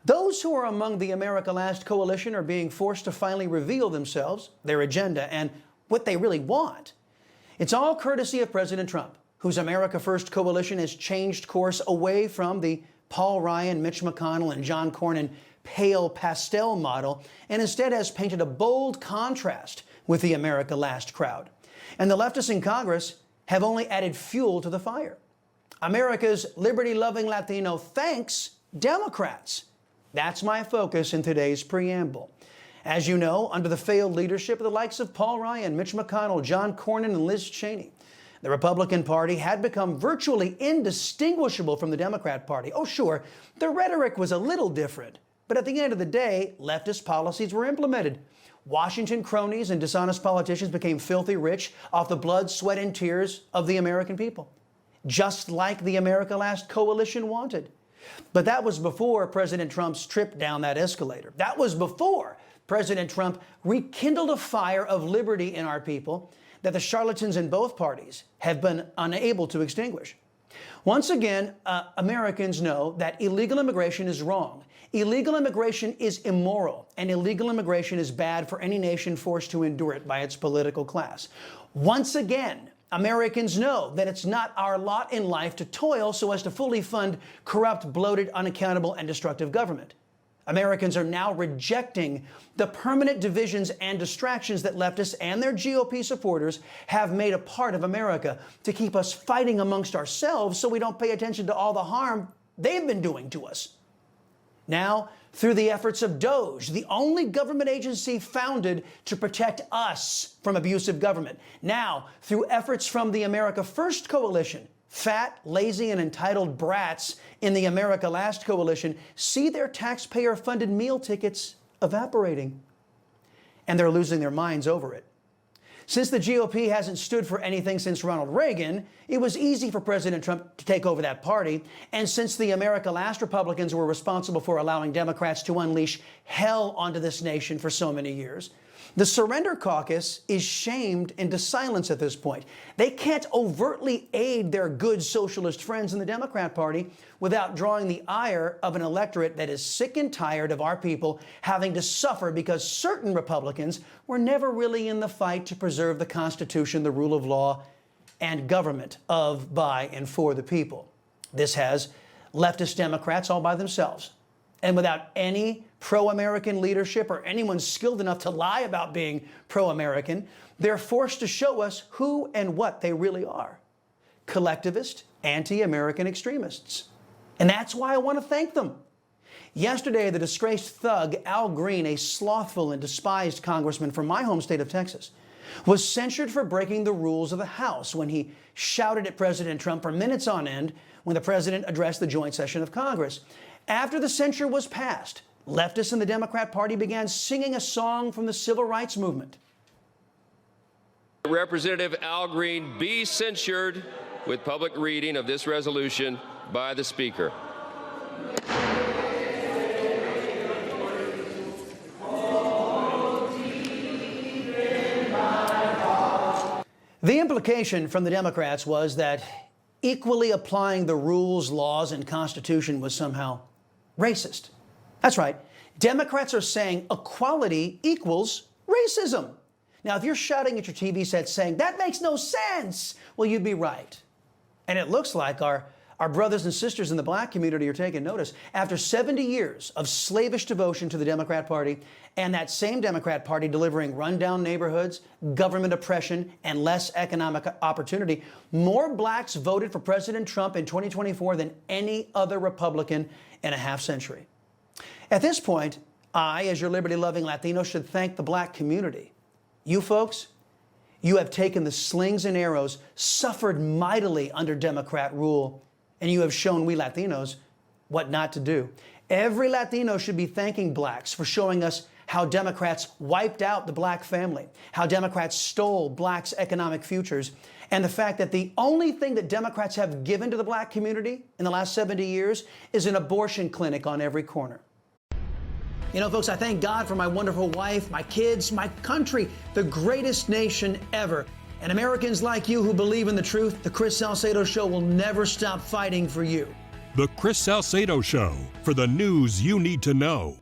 Those who are among the America Last coalition are being forced to finally reveal themselves, their agenda, and what they really want. It's all courtesy of President Trump, whose America First coalition has changed course away from the Paul Ryan, Mitch McConnell, and John Cornyn pale pastel model, and instead has painted a bold contrast with the America Last crowd. And the leftists in Congress have only added fuel to the fire. America's liberty-loving Latino thanks Democrats. That's my focus in today's preamble. As you know, under the failed leadership of the likes of Paul Ryan, Mitch McConnell, John Cornyn, and Liz Cheney, the Republican Party had become virtually indistinguishable from the Democrat Party. Oh, sure, the rhetoric was a little different, but at the end of the day, leftist policies were implemented. Washington cronies and dishonest politicians became filthy rich off the blood, sweat, and tears of the American people, just like the America Last coalition wanted. But that was before President Trump's trip down that escalator. That was before President Trump rekindled a fire of liberty in our people that the charlatans in both parties have been unable to extinguish. Once again, Americans know that illegal immigration is wrong. Illegal immigration is immoral, and illegal immigration is bad for any nation forced to endure it by its political class. Once again, Americans know that it's not our lot in life to toil so as to fully fund corrupt, bloated, unaccountable, and destructive government. Americans are now rejecting the permanent divisions and distractions that leftists and their GOP supporters have made a part of America to keep us fighting amongst ourselves so we don't pay attention to all the harm they've been doing to us. Now, through the efforts of DOGE, the only government agency founded to protect us from abusive government. Now, through efforts from the America First coalition, fat, lazy, and entitled brats in the America Last coalition see their taxpayer-funded meal tickets evaporating. And they're losing their minds over it. Since the GOP hasn't stood for anything since Ronald Reagan, it was easy for President Trump to take over that party. And since the America Last Republicans were responsible for allowing Democrats to unleash hell onto this nation for so many years, the Surrender Caucus is shamed into silence at this point. They can't overtly aid their good socialist friends in the Democrat Party without drawing the ire of an electorate that is sick and tired of our people having to suffer because certain Republicans were never really in the fight to preserve the Constitution, the rule of law, and government of, by, and for the people. This has leftist Democrats all by themselves, and without any pro-American leadership or anyone skilled enough to lie about being pro-American, they're forced to show us who and what they really are: collectivist, anti-American extremists. And that's why I want to thank them. Yesterday, the disgraced thug Al Green, a slothful and despised congressman from my home state of Texas, was censured for breaking the rules of the House when he shouted at President Trump for minutes on end when the president addressed the joint session of Congress. After the censure was passed, leftists in the Democrat Party began singing a song from the civil rights movement. Representative Al Green be censured with public reading of this resolution by the Speaker. The implication from the Democrats was that equally applying the rules, laws, and Constitution was somehow racist. That's right. Democrats are saying equality equals racism. Now, if you're shouting at your TV set saying, that makes no sense, well, you'd be right. And it looks like our brothers and sisters in the black community are taking notice. After 70 years of slavish devotion to the Democrat Party, and that same Democrat Party delivering rundown neighborhoods, government oppression, and less economic opportunity, more blacks voted for President Trump in 2024 than any other Republican in a half century. At this point, I, as your liberty-loving Latino, should thank the black community. You folks, you have taken the slings and arrows, suffered mightily under Democrat rule, and you have shown we Latinos what not to do. Every Latino should be thanking blacks for showing us how Democrats wiped out the black family, how Democrats stole blacks' economic futures, and the fact that the only thing that Democrats have given to the black community in the last 70 years is an abortion clinic on every corner. You know, folks, I thank God for my wonderful wife, my kids, my country, the greatest nation ever. And Americans like you who believe in the truth, the Chris Salcedo Show will never stop fighting for you. The Chris Salcedo Show, for the news you need to know.